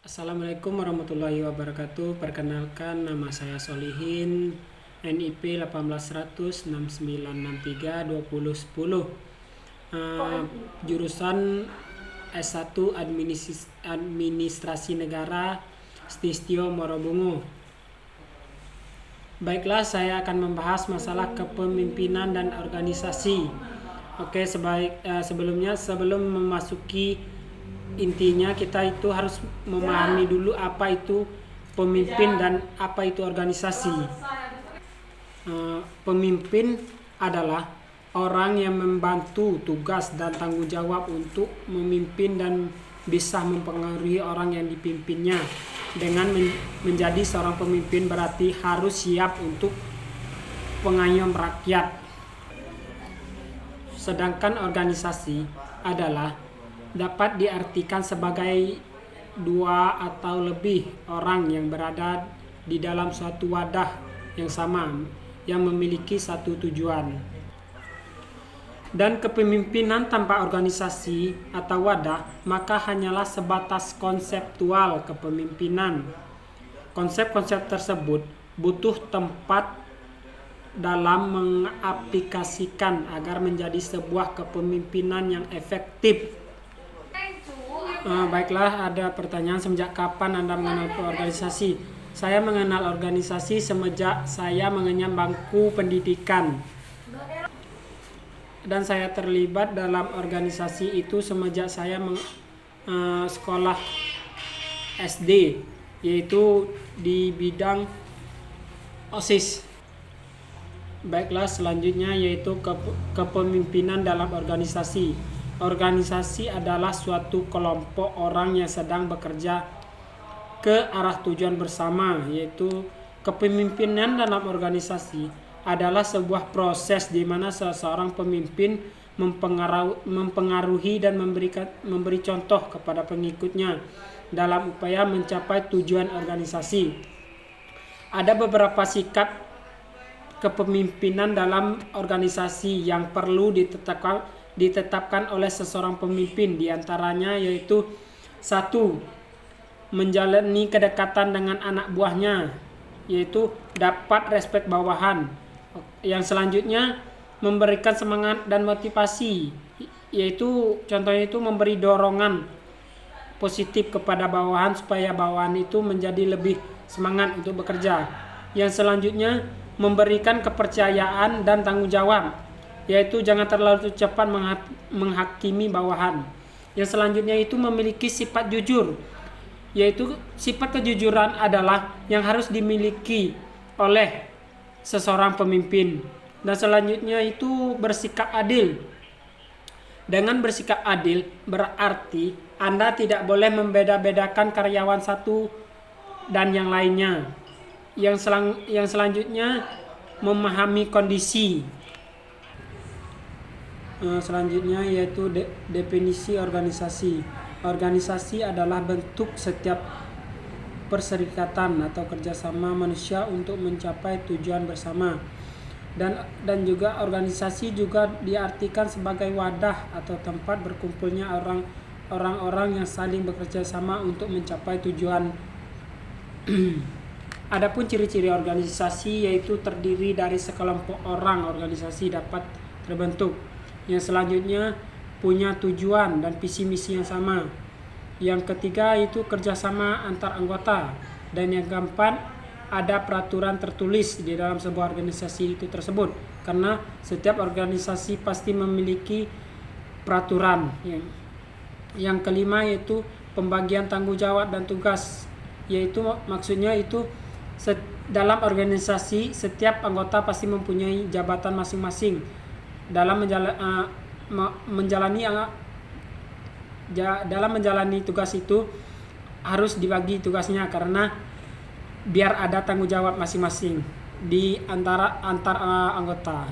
Assalamualaikum warahmatullahi wabarakatuh. Perkenalkan, nama saya Solihin, NIP 18106932010. Jurusan S1 Administrasi Negara, Stistio Morobungu. Baiklah, saya akan membahas masalah kepemimpinan dan organisasi. Oke, sebelum memasuki intinya, kita itu harus memahami dulu apa itu pemimpin dan apa itu organisasi. Pemimpin adalah orang yang membantu tugas dan tanggung jawab untuk memimpin dan bisa mempengaruhi orang yang dipimpinnya. Dengan menjadi seorang pemimpin berarti harus siap untuk pengayom rakyat. Sedangkan organisasi adalah dapat diartikan sebagai dua atau lebih orang yang berada di dalam suatu wadah yang sama yang memiliki satu tujuan. Dan kepemimpinan tanpa organisasi atau wadah maka hanyalah sebatas konseptual kepemimpinan. Konsep-konsep tersebut butuh tempat dalam mengaplikasikan agar menjadi sebuah kepemimpinan yang efektif. Baiklah, ada pertanyaan, semenjak kapan Anda mengenal organisasi? Saya mengenal organisasi semenjak saya mengenyam bangku pendidikan. Dan saya terlibat dalam organisasi itu semenjak saya sekolah SD, yaitu di bidang OSIS. Baiklah, selanjutnya yaitu kepemimpinan dalam organisasi. Organisasi adalah suatu kelompok orang yang sedang bekerja ke arah tujuan bersama, yaitu kepemimpinan dalam organisasi adalah sebuah proses di mana seseorang pemimpin mempengaruhi dan memberi contoh kepada pengikutnya dalam upaya mencapai tujuan organisasi. Ada beberapa sikap kepemimpinan dalam organisasi yang perlu ditetapkan oleh seseorang pemimpin, diantaranya yaitu 1. Menjalani kedekatan dengan anak buahnya, yaitu dapat respek bawahan. Yang selanjutnya, memberikan semangat dan motivasi, yaitu contohnya itu memberi dorongan positif kepada bawahan supaya bawahan itu menjadi lebih semangat untuk bekerja. Yang selanjutnya, memberikan kepercayaan dan tanggung jawab, yaitu jangan terlalu cepat menghakimi bawahan. Yang selanjutnya itu memiliki sifat jujur, yaitu sifat kejujuran adalah yang harus dimiliki oleh seseorang pemimpin. Dan selanjutnya itu bersikap adil. Dengan bersikap adil berarti Anda tidak boleh membeda-bedakan karyawan satu dan yang lainnya. Yang selanjutnya memahami kondisi. Selanjutnya yaitu definisi organisasi. Organisasi adalah bentuk setiap perserikatan atau kerjasama manusia untuk mencapai tujuan bersama. Dan juga organisasi juga diartikan sebagai wadah atau tempat berkumpulnya orang-orang yang saling bekerja sama untuk mencapai tujuan. Adapun ciri-ciri organisasi yaitu terdiri dari sekelompok orang. Organisasi dapat terbentuk. Yang selanjutnya punya tujuan dan visi misi yang sama. Yang ketiga itu kerjasama antar anggota. Dan yang keempat, ada peraturan tertulis di dalam sebuah organisasi itu tersebut. Karena setiap organisasi pasti memiliki peraturan. Yang kelima yaitu pembagian tanggung jawab dan tugas. Yaitu maksudnya itu dalam organisasi setiap anggota pasti mempunyai jabatan masing-masing. Dalam menjalani tugas itu harus dibagi tugasnya karena biar ada tanggung jawab masing-masing di antar anggota.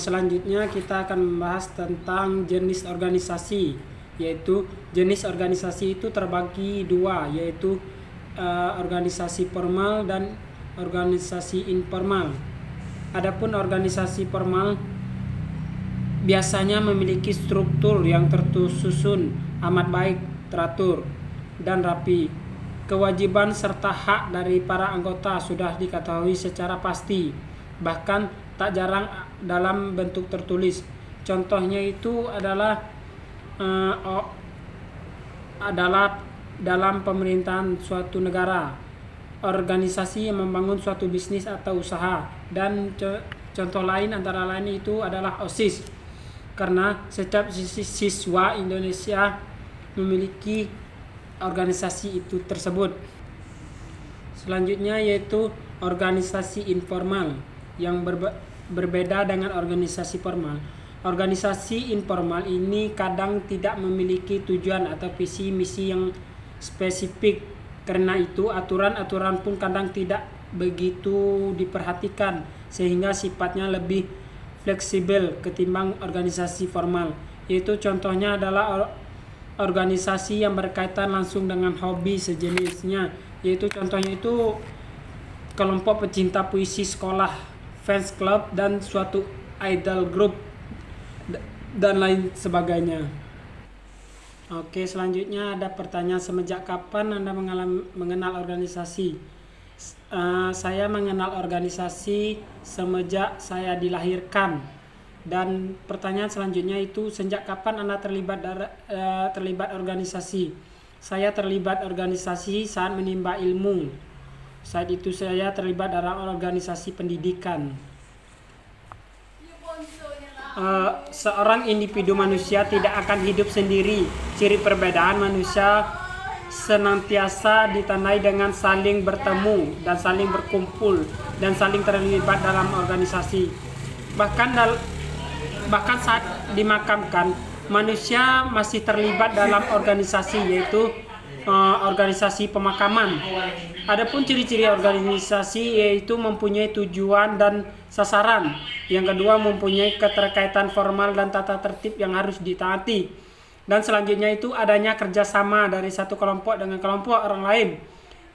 Selanjutnya kita akan membahas tentang jenis organisasi, yaitu jenis organisasi itu terbagi dua, yaitu organisasi formal dan organisasi informal. Adapun organisasi formal biasanya memiliki struktur yang tersusun amat baik, teratur. dan rapi. Kewajiban serta hak dari para anggota sudah diketahui secara pasti, bahkan tak jarang dalam bentuk tertulis. Contohnya itu adalah dalam pemerintahan suatu negara, organisasi yang membangun suatu bisnis atau usaha, dan contoh lain antara lain itu adalah OSIS, karena setiap siswa Indonesia memiliki organisasi itu tersebut. Selanjutnya yaitu organisasi informal yang berbeda dengan organisasi formal. Organisasi informal ini kadang tidak memiliki tujuan atau visi misi yang spesifik. Karena itu aturan-aturan pun kadang tidak begitu diperhatikan, sehingga sifatnya lebih fleksibel ketimbang organisasi formal. Yaitu contohnya adalah organisasi yang berkaitan langsung dengan hobi sejenisnya, yaitu contohnya itu kelompok pecinta puisi sekolah, fans club, dan suatu idol group dan lain sebagainya. Oke, selanjutnya ada pertanyaan, semenjak kapan Anda mengenal organisasi? Saya mengenal organisasi semenjak saya dilahirkan. Dan pertanyaan selanjutnya itu, sejak kapan Anda terlibat organisasi? Saya terlibat organisasi saat menimba ilmu. Saat itu saya terlibat dalam organisasi pendidikan. Seorang individu manusia tidak akan hidup sendiri. Ciri perbedaan manusia senantiasa ditandai dengan saling bertemu dan saling berkumpul dan saling terlibat dalam organisasi. Bahkan saat dimakamkan, manusia masih terlibat dalam organisasi, yaitu organisasi pemakaman. Adapun ciri-ciri organisasi yaitu mempunyai tujuan dan sasaran. Yang kedua, mempunyai keterkaitan formal dan tata tertib yang harus ditaati. Dan selanjutnya itu adanya kerjasama dari satu kelompok dengan kelompok orang lain.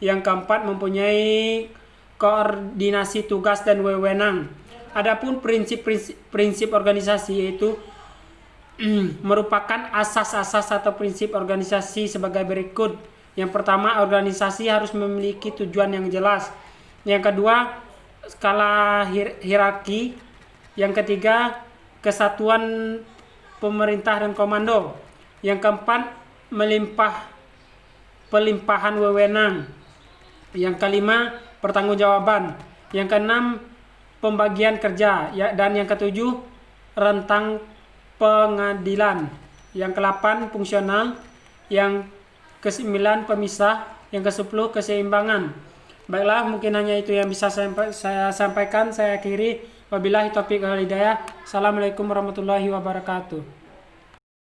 Yang keempat, mempunyai koordinasi tugas dan wewenang. Adapun prinsip organisasi yaitu merupakan asas-asas atau prinsip organisasi sebagai berikut. Yang pertama, organisasi harus memiliki tujuan yang jelas. Yang kedua, skala hierarki. Yang ketiga, kesatuan pemerintah dan komando. Yang keempat, pelimpahan wewenang. Yang kelima, pertanggungjawaban. Yang keenam, pembagian kerja. Dan yang ketujuh, rentang pengadilan. Yang ke-8 fungsional. Yang ke-9 pemisah. Yang ke-10 keseimbangan. Baiklah, mungkin hanya itu yang bisa saya sampaikan. Saya akhiri. Wabillahi taufiq wal hidayah. Assalamualaikum warahmatullahi wabarakatuh.